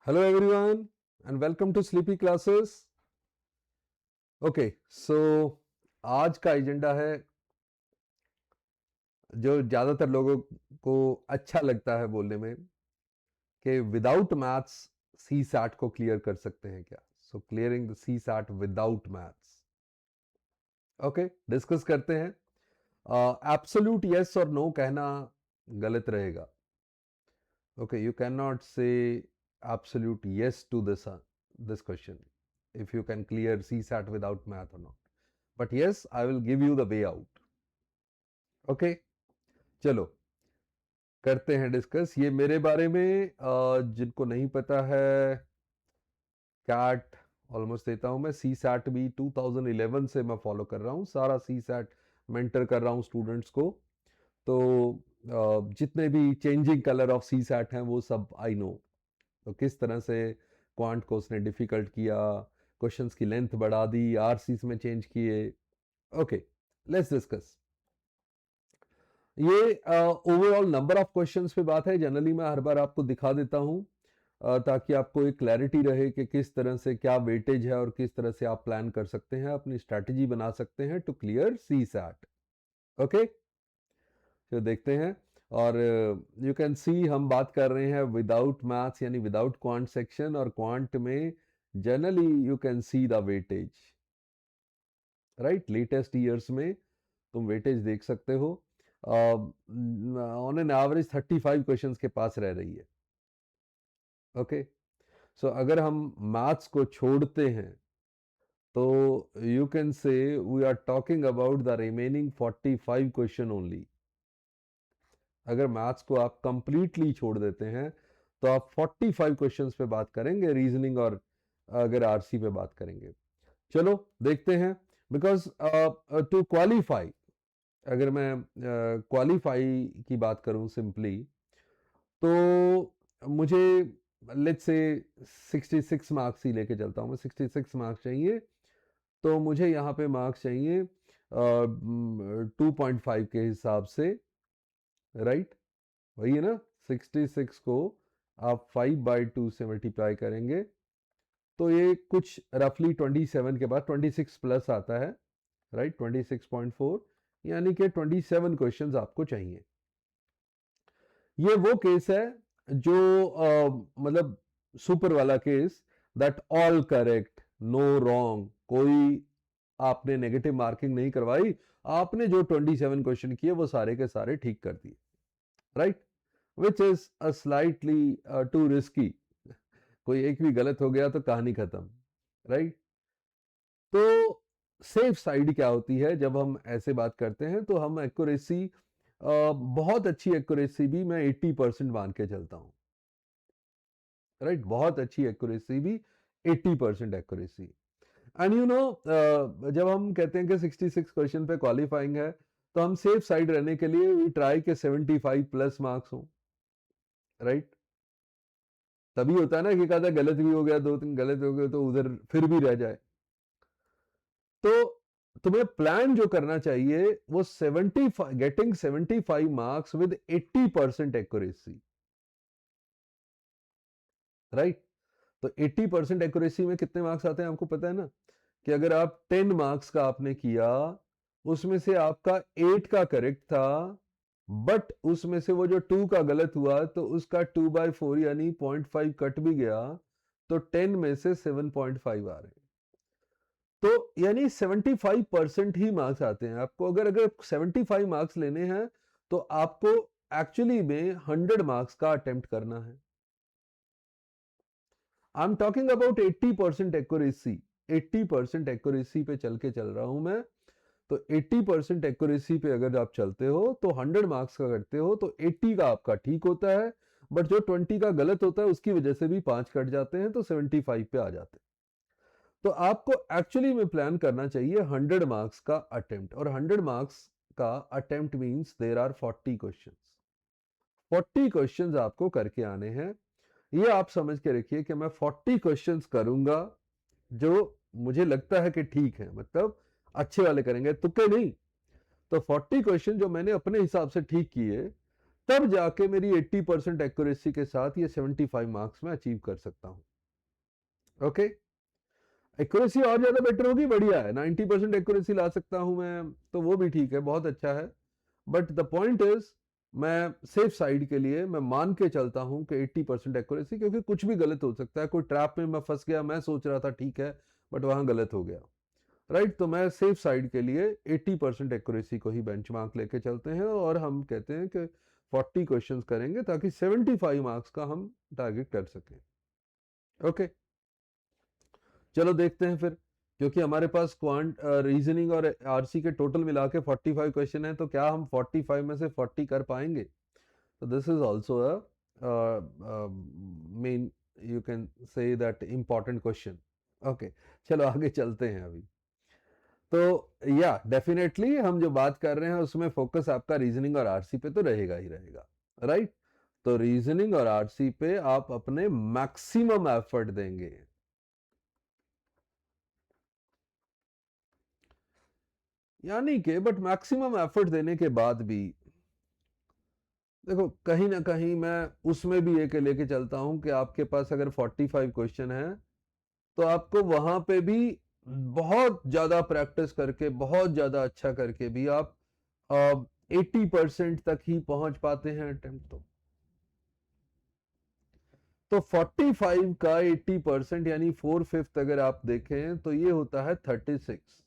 Hello everyone and welcome to Sleepy Classes. Okay, so आज का agenda है जो ज़्यादातर लोगों को अच्छा लगता है बोलने में कि विदाउट मैथ्स सी सैट को क्लियर कर सकते हैं क्या. So clearing the C SAT without maths. Okay, discuss करते हैं. एब्सोल्यूट यस और नो कहना गलत रहेगा. Okay, you can not say absolute yes to this question if you can clear CSAT without math or not. But yes, I will give you the way out. Okay, चलो करते हैं discuss. ये मेरे बारे में जिनको नहीं पता है, कैट ऑलमोस्ट देता हूँ मैं. सी सैट भी 2011 से मैं फॉलो कर रहा हूँ. सारा सी सैट मेंटर कर रहा हूँ स्टूडेंट्स को. तो जितने भी changing colour of CSAT हैं वो सब आई नो. तो किस तरह से क्वांट को उसने डिफिकल्ट किया, क्वेश्चंस की लेंथ बढ़ा दी, आरसीस में चेंज किए. Okay, let's discuss. ये ओवरऑल नंबर ऑफ क्वेश्चंस पे बात है. जनरली मैं हर बार आपको दिखा देता हूँ ताकि आपको एक क्लैरिटी रहे कि किस तरह से क्या वेटेज है और किस तरह से आप प्लान कर सकते हैं, अपनी स्ट्रैटेजी बना सकते हैं to clear CSAT. Okay, तो देखते हैं. और यू कैन सी हम बात कर रहे हैं विदाउट मैथ्स यानी विदाउट क्वांट सेक्शन. और क्वांट में generally you can see the weightage, right. Latest years में तुम वेटेज देख सकते हो. ऑन एन एवरेज 35 क्वेश्चंस के पास रह रही है. ओके, सो अगर हम मैथ्स को छोड़ते हैं तो you can say we are talking about the remaining 45 question only. अगर मैथ्स को आप कंप्लीटली छोड़ देते हैं तो आप 45 क्वेश्चंस पे बात करेंगे, रीजनिंग और अगर आरसी पे बात करेंगे. चलो देखते हैं. बिकॉज टू क्वालिफाई, अगर मैं क्वालिफाई की बात करूं सिंपली, तो मुझे लेट्स से 66 मार्क्स ही लेके चलता हूं मैं. 66 मार्क्स चाहिए तो मुझे यहाँ पे मार्क्स चाहिए 2.5 के हिसाब से, राइट. वही है ना. 66 को आप 5/2 से मल्टीप्लाई करेंगे तो ये कुछ रफली 27 के बाद 26 प्लस आता है, राइट. 26.4 यानी कि 27 क्वेश्चंस आपको चाहिए. ये वो केस है जो मतलब सुपर वाला case, that all correct, no wrong. कोई आपने नेगेटिव मार्किंग नहीं करवाई, आपने जो 27 क्वेश्चन किए वो सारे के सारे ठीक कर दिए, right. Which is a slightly to risky. कोई एक भी गलत हो गया तो कहानी खत्म, राइट. तो सेफ साइड क्या होती है जब हम ऐसे बात करते हैं, तो हम एक्यूरेसी, बहुत अच्छी एक्यूरेसी भी मैं 80% मान के चलता हूं, राइट. बहुत अच्छी एक्यूरेसी भी 80% एक्यूरेसी. एंड यू नो, जब हम कहते हैं कि 66 क्वेश्चन पे क्वालिफाइंग है तो हम सेफ साइड रहने के लिए वी ट्राई के 75 प्लस मार्क्स हो, राइट. तभी होता है ना कि कहता गलत भी हो गया, 2-3 गलत हो गए तो उधर फिर भी रह जाए. तो तुम्हें प्लान जो करना चाहिए वो 75, getting 75 marks with 80% accuracy, right. तो 80% एक्यूरेसी में कितने मार्क्स आते हैं आपको पता है ना. कि अगर आप 10 मार्क्स का आपने किया, उसमें से आपका 8 का करेक्ट था, बट उसमें से वो जो 2 का गलत हुआ तो उसका 2/4 यानी 0.5 कट भी गया, तो 10 में से 7.5 आ रहे हैं. तो यानी 75% ही मार्क्स आते हैं आपको. अगर अगर 75 मार्क्स लेने हैं तो आपको एक्चुअली में 100 मार्क्स का अटेम्प्ट करना है. I am talking about 80% accuracy. 80% accuracy पे चल के चल रहा हूं मैं. तो 80% एक्यूरेसी पे अगर आप चलते हो तो 100 मार्क्स का करते हो तो 80 का आपका ठीक होता है, बट जो 20 का गलत होता है उसकी वजह से भी 5 कट जाते हैं तो 75 पे आ जाते हैं. तो आपको एक्चुअली में प्लान करना चाहिए 100 मार्क्स का अटेम्प्ट. और 100 मार्क्स का attempt means there are 40 questions. 40 questions आपको करके आने हैं. ये आप समझ के रखिए कि मैं 40 क्वेश्चंस करूंगा जो मुझे लगता है कि ठीक है, मतलब अच्छे वाले करेंगे, तुक्के नहीं. तो 40 क्वेश्चन जो मैंने अपने हिसाब से ठीक किए तब जाके मेरी 80% एक्यूरेसी के साथ ये 75 मार्क्स में अचीव कर सकता हूं। ओके, एक्यूरेसी और ज्यादा बेटर होगी, बढ़िया है, 90% एक्यूरेसी ला सकता हूं मैं, तो वो भी ठीक है, बहुत अच्छा है। बट द पॉइंट इज, मैं सेफ साइड के लिए मैं मान के चलता हूं कि 80% एक्यूरेसी, क्योंकि कुछ भी गलत हो सकता है, कोई ट्रैप में मैं फंस गया, मैं सोच रहा था ठीक है बट वहां गलत हो गया, राइट। तो मैं सेफ साइड के लिए 80% एक्यूरेसी को ही बेंचमार्क लेके चलते हैं, और हम कहते हैं कि 40 क्वेश्चंस करेंगे ताकि 75 मार्क्स का हम टारगेट कर सकें। ओके, चलो देखते हैं फिर, क्योंकि हमारे पास क्वांट रीजनिंग और आरसी के टोटल मिला के 45 क्वेश्चन है, तो क्या हम 45 में से 40 कर पाएंगे? तो this is also a main, you can say that important question. Okay, चलो आगे चलते हैं अभी। तो या डेफिनेटली हम जो बात कर रहे हैं उसमें फोकस आपका रीजनिंग और आरसी पे तो रहेगा ही रहेगा, राइट। तो रीजनिंग और आरसी पे आप अपने मैक्सिमम एफर्ट देंगे। यानी कि बट मैक्सिमम एफर्ट देने के बाद भी देखो, कहीं ना कहीं मैं उसमें भी एक लेके चलता हूं कि आपके पास अगर 45 क्वेश्चन है, तो आपको वहां पे भी बहुत ज्यादा प्रैक्टिस करके, बहुत ज्यादा अच्छा करके भी आप 80% तक ही पहुंच पाते हैं अटेम्प्ट। तो 45 का 80% यानी 4/5 अगर आप देखें तो ये होता है 36।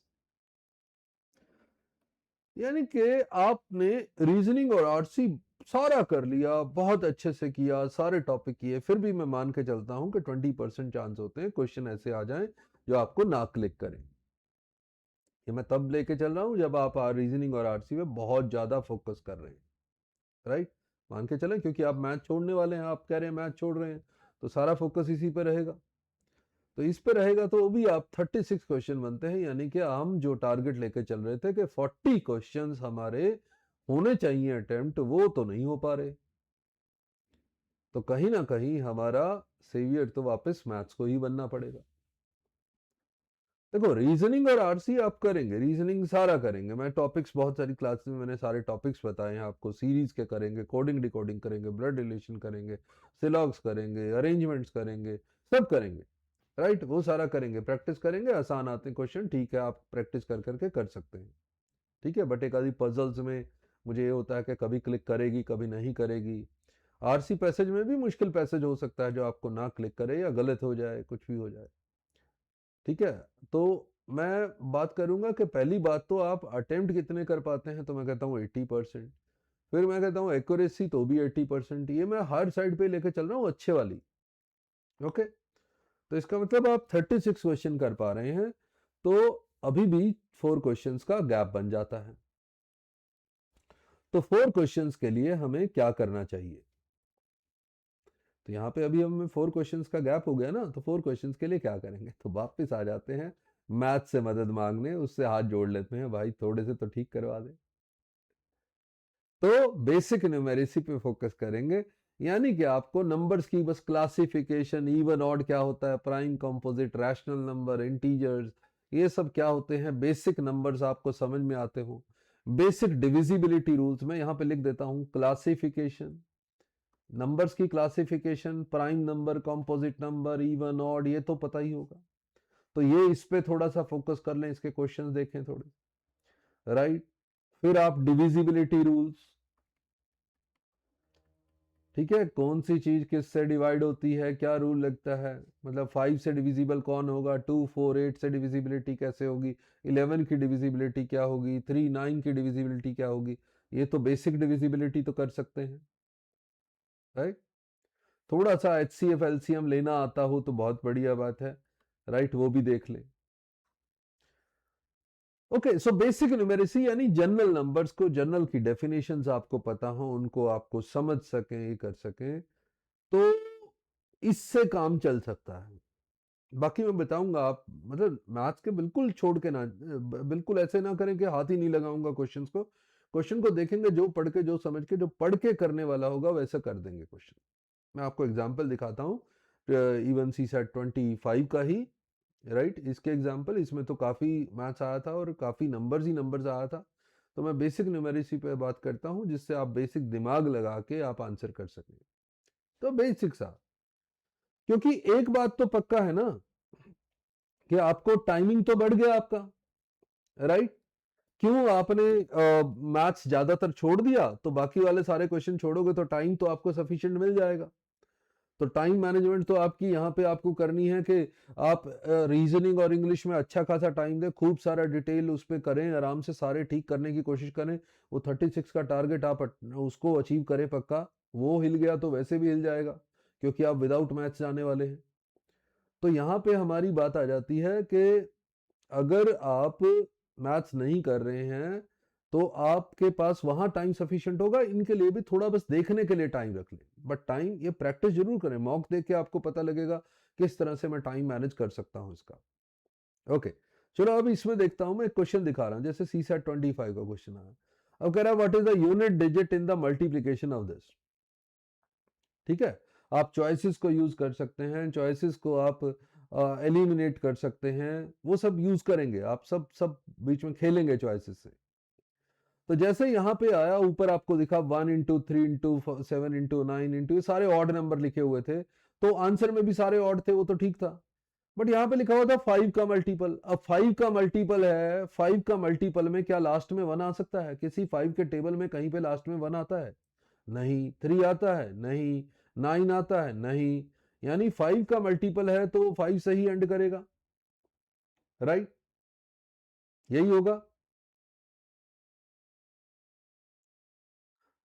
यानी कि आपने रीजनिंग और आरसी सारा कर लिया, बहुत अच्छे से किया, सारे टॉपिक किए, फिर भी मैं मान के चलता हूं कि 20% चांस होते हैं क्वेश्चन ऐसे आ जाएं जो आपको ना क्लिक करें। ये मैं तब लेके चल रहा हूं जब आप रीजनिंग और आरसी में बहुत ज्यादा फोकस कर रहे हैं, राइट। मान के चलें, क्योंकि आप मैथ छोड़ने वाले हैं, आप कह रहे हैं मैथ छोड़ रहे हैं, तो सारा फोकस इसी पे रहेगा। तो इस पे रहेगा तो भी आप 36 क्वेश्चन बनते हैं, यानी कि हम जो टारगेट लेके चल रहे थे कि 40 क्वेश्चंस हमारे होने चाहिए अटेम्प्ट, वो तो नहीं हो पा रहे। तो कहीं ना कहीं हमारा सेवियर तो वापस मैथ्स को ही बनना पड़ेगा। देखो, रीजनिंग और आरसी आप करेंगे, रीजनिंग सारा करेंगे, मैं टॉपिक्स बहुत सारी क्लासेस में मैंने सारे टॉपिक्स बताए हैं आपको, सीरीज के करेंगे, कोडिंग डिकोडिंग करेंगे, ब्लड रिलेशन करेंगे, सिलॉग्स करेंगे, अरेंजमेंट्स करेंगे, सब करेंगे, राइट। वो सारा करेंगे, प्रैक्टिस करेंगे, आसान आते हैं क्वेश्चन, ठीक है, आप प्रैक्टिस कर करके कर सकते हैं, ठीक है। बट एक आधी पजल्स में मुझे ये होता है कि कभी क्लिक करेगी कभी नहीं करेगी। आरसी पैसेज में भी मुश्किल पैसेज हो सकता है जो आपको ना क्लिक करे या गलत हो जाए, कुछ भी हो जाए, ठीक है। तो मैं बात करूंगा कि पहली बात तो आप अटेम्प्ट कितने कर पाते हैं, तो मैं कहता हूँ 80%। फिर मैं कहता हूँ एक्यूरेसी तो भी 80%, ये मैं हर साइड पे लेके चल रहा हूँ अच्छे वाली। ओके, तो इसका मतलब आप 36 क्वेश्चन कर पा रहे हैं, तो अभी भी 4 क्वेश्चंस का गैप बन जाता है। तो 4 क्वेश्चंस के लिए हमें क्या करना चाहिए? तो यहाँ पे अभी हमें 4 क्वेश्चंस का गैप हो गया ना, तो 4 क्वेश्चंस के लिए क्या करेंगे? तो वापस आ जाते हैं मैथ से मदद मांगने, उससे हाथ जोड़ लेते हैं, भाई थोड़े से तो ठीक करवा दे। तो बेसिक न्यूमेरिसी पे फोकस करेंगे, यानी कि आपको नंबर्स की बस क्लासिफिकेशन, इवन ऑड क्या होता है, prime composite, rational number, integers, ये सब क्या होते हैं, बेसिक नंबर्स आपको समझ में आते हो। बेसिक डिविजिबिलिटी रूल्स में यहाँ पे लिख देता हूँ, क्लासिफिकेशन, नंबर्स की classification, prime number, composite number, even odd, ये तो पता ही होगा। तो ये इस पे थोड़ा सा फोकस कर लें, इसके क्वेश्चंस देखें थोड़े, राइट। फिर आप डिविजिबिलिटी रूल्स, ठीक है, कौन सी चीज किससे डिवाइड होती है, क्या रूल लगता है, मतलब 5 से डिविजिबल कौन होगा, 2 4 8 से डिविजिबिलिटी कैसे होगी, 11 की डिविजिबिलिटी क्या होगी, 3 9 की डिविजिबिलिटी क्या होगी। ये तो बेसिक डिविजिबिलिटी तो कर सकते हैं, राइट। थोड़ा सा HCF LCM लेना आता हो तो बहुत बढ़िया बात है, राइट, वो भी देख लें। ओके, सो बेसिक न्यूमेरिसी यानी जनरल नंबर्स को, जनरल की डेफिनेशंस आपको पता हो, उनको आपको समझ सकें, ये कर सकें, तो इससे काम चल सकता है। बाकी मैं बताऊंगा, आप मतलब मैथ्स के बिल्कुल छोड़ के ना, बिल्कुल ऐसे ना करें कि हाथ ही नहीं लगाऊंगा क्वेश्चंस को। क्वेश्चन को देखेंगे, जो पढ़ के, जो समझ के, जो पढ़ के करने वाला होगा वैसा कर देंगे क्वेश्चन। मैं आपको एग्जांपल दिखाता हूँ, इवन सी सेट 25 का ही, राइट। इसके एग्जांपल, इसमें तो काफ़ी मैथ्स आया था और काफ़ी नंबर्स ही नंबर्स आया था। तो मैं बेसिक न्यूमेरिसी पे बात करता हूं, जिससे आप बेसिक दिमाग लगा के आप आंसर कर सकें। तो बेसिक सा, क्योंकि एक बात तो पक्का है ना कि आपको टाइमिंग तो बढ़ गया आपका, राइट। क्यों आपने मैथ्स ज्यादातर छोड़ दिया, तो बाकी वाले सारे क्वेश्चन छोड़ोगे तो टाइम तो आपको सफिशिएंट मिल जाएगा। तो टाइम मैनेजमेंट तो आपकी यहाँ पे आपको करनी है कि आप रीजनिंग और इंग्लिश में अच्छा खासा टाइम दें, खूब सारा डिटेल उस पर करें, आराम से सारे ठीक करने की कोशिश करें। वो 36 का टारगेट आप उसको अचीव करें पक्का। वो हिल गया तो वैसे भी हिल जाएगा, क्योंकि आप विदाउट मैथ्स जाने वाले हैं। तो यहाँ पे हमारी बात आ जाती है कि अगर आप मैथ्स नहीं कर रहे हैं तो आपके पास वहां टाइम सफिशिएंट होगा। इनके लिए भी थोड़ा बस देखने के लिए टाइम रख लें, बट टाइम ये प्रैक्टिस जरूर करें। मॉक देख के आपको पता लगेगा किस तरह से मैं टाइम मैनेज कर सकता हूं इसका। ओके, चलो अब इसमें देखता हूं। मैं एक क्वेश्चन दिखा रहा हूं, जैसे CSAT 25 का क्वेश्चन आया। अब कह रहा है what is the unit digit in the multiplication of this. ठीक है, आप चॉइसेस को यूज कर सकते हैं, चॉइसेस को आप एलिमिनेट कर सकते हैं, वो सब यूज करेंगे आप, सब सब बीच में खेलेंगे चॉइसेस से। तो जैसे यहां पे आया, ऊपर आपको दिखा 1 इंटू 3 इंटू 7 इंटू 9 इंटू, सारे ऑड नंबर लिखे हुए थे, तो आंसर में भी सारे ऑड थे, वो तो ठीक था। बट यहाँ पे लिखा हुआ था 5 का मल्टीपल। अब 5 का मल्टीपल है, 5 का मल्टीपल में क्या लास्ट में 1 आ सकता है? किसी 5 के टेबल में कहीं पे लास्ट में 1 आता है? नहीं। 3 आता है? नहीं। 9 आता है? नहीं। यानी 5 का मल्टीपल है तो 5 से ही एंड करेगा, राइट? यही होगा।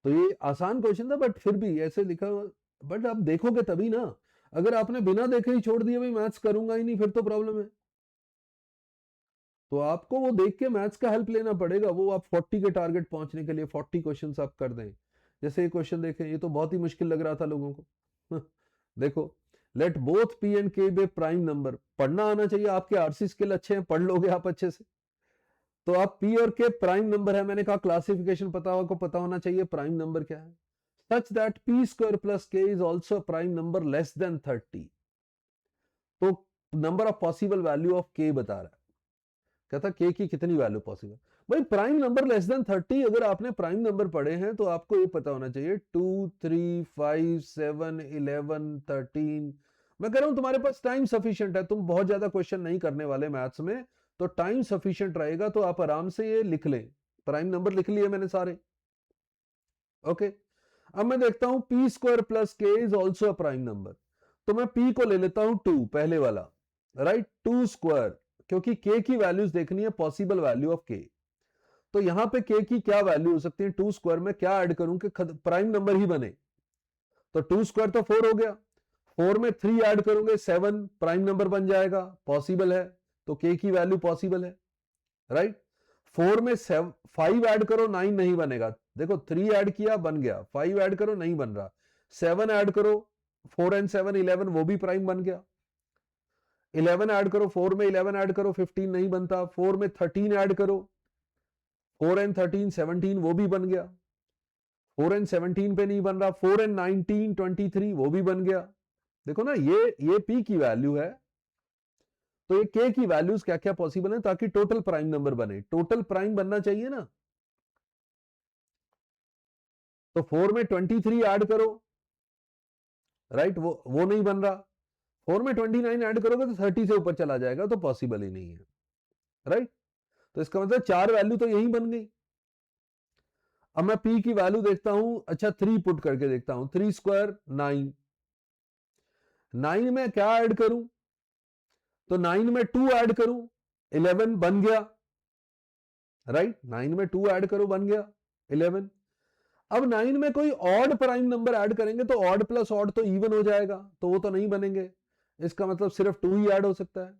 तो ये आसान क्वेश्चन था, बट फिर भी ऐसे लिखा। बट आप देखोगे तभी ना। अगर आपने बिना देखे ही छोड़ दिया भाई मैथ्स करूंगा ही नहीं, फिर तो प्रॉब्लम है। तो आपको वो देख के मैथ्स का हेल्प लेना पड़ेगा। वो आप 40 के टारगेट पहुंचने के लिए 40 क्वेश्चंस आप कर दें। जैसे ये क्वेश्चन देखें, ये तो बहुत ही मुश्किल लग रहा था लोगों को। देखो, लेट बोथ पी एंड के बे प्राइम नंबर। पढ़ना आना चाहिए, आपके आरसी स्किल अच्छे हैं, पढ़ लोगे आप अच्छे से। तो आप पी और के प्राइम नंबर है, मैंने कहा क्लासिफिकेशन पता होना चाहिए प्राइम नंबर क्या है। Such that P square plus K is also prime number less than 30। तो number of possible value of K बता रहा है। कहता के की कितनी वैल्यू पॉसिबल। भाई प्राइम नंबर लेस देन 30, अगर आपने प्राइम नंबर पढ़े हैं तो आपको ये पता होना चाहिए 2 3 5 7 11 13। मैं कह रहा हूं तुम्हारे पास टाइम सफिशिएंट है, तुम बहुत ज्यादा क्वेश्चन नहीं करने वाले मैथ्स में, तो टाइम सफिशिएंट रहेगा तो आप आराम से ये लिख लें। प्राइम नंबर लिख लिए मैंने सारे। ओके, अब मैं देखता हूं P square plus K is also a prime number. तो मैं पी को ले लेता हूं 2, पहले वाला, राइट। 2 स्क्वायर, क्योंकि के की वैल्यूज देखनी है, पॉसिबल वैल्यू ऑफ के। तो यहां पे के की क्या वैल्यू हो सकती है? 2 स्क्वायर में क्या ऐड करूं कि प्राइम नंबर ही बने? तो 2 स्क्वायर तो 4 हो गया, 4 में 3 ऐड करोगे 7, प्राइम नंबर बन जाएगा, पॉसिबल है। तो के की वैल्यू पॉसिबल है, राइट। 4 में 5 ऐड करो, 9 नहीं बनेगा। देखो 3 ऐड किया बन गया, 5 ऐड करो नहीं बन रहा, 7 ऐड करो, 4 एंड 7 11, वो भी प्राइम बन गया। 11 ऐड करो, 4 में 11 ऐड करो, 15 नहीं बनता। 4 में 13 ऐड करो, 4 एंड 13 17, वो भी बन गया। 4 एंड 17 पे नहीं बन रहा, 4 एंड 19 23, वो भी बन गया। देखो ना, ये पी की वैल्यू है, तो ये के की वैल्यूज क्या क्या पॉसिबल है, ताकि टोटल प्राइम नंबर बने। टोटल प्राइम बनना चाहिए ना। तो 4 में 23 ऐड करो, राइट, वो नहीं बन रहा। 4 में 29 ऐड करोगे तो 30 से ऊपर चला जाएगा, तो पॉसिबल ही नहीं है, राइट। तो इसका मतलब 4 वैल्यू तो यही बन गई। अब मैं पी की वैल्यू देखता हूं, अच्छा 3 पुट करके देखता हूं। 3 स्क्वायर 9, 9 में क्या ऐड करूं? तो 9 में 2 ऐड करूं, 11 बन गया, राइट। 9 में 2 ऐड करो, बन गया 11। अब 9 में कोई ऑड प्राइम नंबर ऐड करेंगे तो ऑड प्लस ऑड तो इवन हो जाएगा, तो वो तो नहीं बनेंगे। इसका मतलब सिर्फ 2 ही ऐड हो सकता है।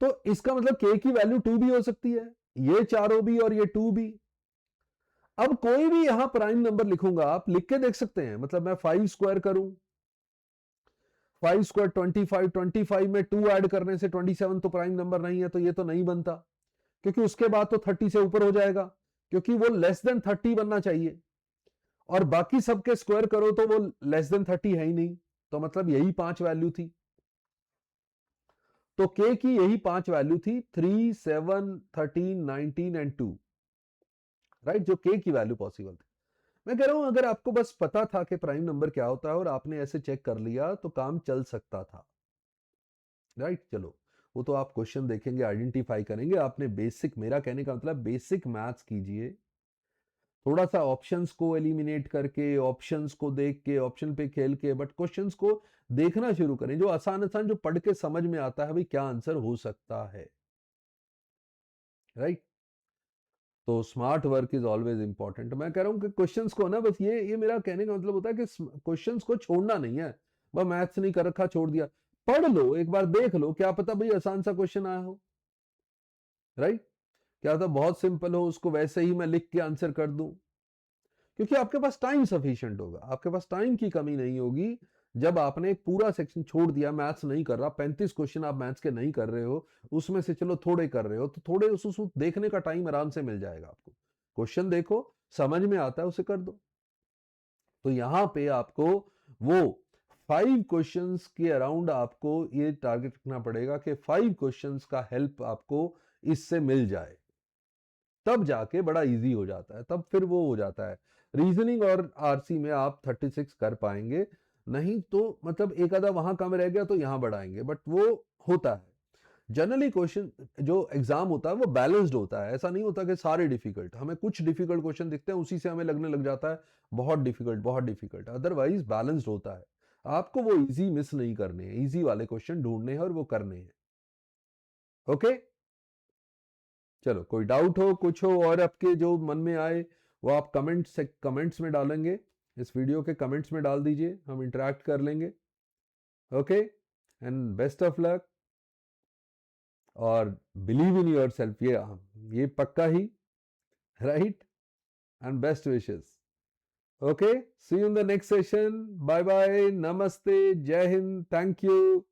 तो इसका मतलब के की वैल्यू 2 भी हो सकती है, ये चारों भी और ये 2 भी। अब कोई भी यहां प्राइम नंबर लिखूंगा, आप लिख के देख सकते हैं। मतलब मैं 5 स्क्वायर करूं, 5 स्क्वायर 25, 25 में 2 ऐड करने से 27 तो प्राइम नंबर नहीं है, तो ये तो नहीं बनता, क्योंकि उसके बाद तो 30 से ऊपर हो जाएगा, क्योंकि वो लेस देन 30 बनना चाहिए। और बाकी सबके स्क्वायर करो तो वो लेस देन 30 है ही नहीं, तो मतलब यही 5 वैल्यू थी। तो k की यही 5 वैल्यू थी, 3, 7, 13, 19 एंड 2, राइट, जो k की वैल्यू पॉसिबल थी। मैं कह रहा हूं अगर आपको बस पता था कि प्राइम नंबर क्या होता है और आपने ऐसे चेक कर लिया तो काम चल सकता था, राइट। चलो वो तो आप क्वेश्चन देखेंगे, आइडेंटिफाई करेंगे, आपने बेसिक, मेरा कहने का मतलब बेसिक मैथ्स कीजिए, थोड़ा सा ऑप्शंस को एलिमिनेट करके, ऑप्शंस को देख के, ऑप्शन पे खेल के, बट क्वेश्चंस को देखना शुरू करें, जो आसान आसान, जो पढ़ के समझ में आता है भाई क्या आंसर हो सकता है, राइट। तो smart work is always important. मैं कह रहा हूं कि क्वेश्चंस को ना, बस ये मेरा कहने का मतलब होता है कि क्वेश्चंस को छोड़ना नहीं है, वह मैथ्स नहीं कर रखा छोड़ दिया, पढ़ लो एक बार, देख लो, क्या पता भाई आसान सा क्वेश्चन आया हो, राइट। क्या पता बहुत सिंपल हो, उसको वैसे ही मैं लिख के आंसर कर दूं, क्योंकि आपके पास टाइम सफिशिएंट होगा, आपके पास टाइम की कमी नहीं होगी। जब आपने एक पूरा सेक्शन छोड़ दिया, मैथ्स नहीं कर रहा, 35 क्वेश्चन आप मैथ्स के नहीं कर रहे हो, उसमें से चलो थोड़े कर रहे हो, तो थोड़े उस देखने का टाइम आराम से मिल जाएगा आपको, क्वेश्चन देखो, समझ में आता है उसे कर दो। तो यहां पे आपको वो 5 क्वेश्चंस के अराउंड आपको ये टारगेट रखना पड़ेगा कि 5 क्वेश्चंस का हेल्प आपको इससे मिल जाए, तब जाके बड़ा इजी हो जाता है, तब फिर वो हो जाता है। रीजनिंग और आरसी में आप 36 कर पाएंगे, नहीं तो मतलब एक आधा वहां कम रह गया तो यहां बढ़ाएंगे, बट वो होता है जनरली। क्वेश्चन जो एग्जाम होता है वो बैलेंस्ड होता है, ऐसा नहीं होता कि सारे डिफिकल्ट, हमें कुछ डिफिकल्ट क्वेश्चन दिखते हैं उसी से हमें लगने लग जाता है बहुत डिफिकल्ट बहुत डिफिकल्ट, अदरवाइज बैलेंस्ड होता है। आपको वो इजी मिस नहीं करने हैं, इजी वाले क्वेश्चन ढूंढने हैं और वो करने हैं, ओके। चलो कोई डाउट हो, कुछ हो और आपके जो मन में आए वो आप कमेंट्स में डालेंगे, इस वीडियो के कमेंट्स में डाल दीजिए, हम इंटरेक्ट कर लेंगे, okay. And best of luck, और बिलीव इन योर सेल्फ, ये पक्का ही, right, and best wishes, okay. See you in the next session, bye bye, नमस्ते, जय हिंद, थैंक यू।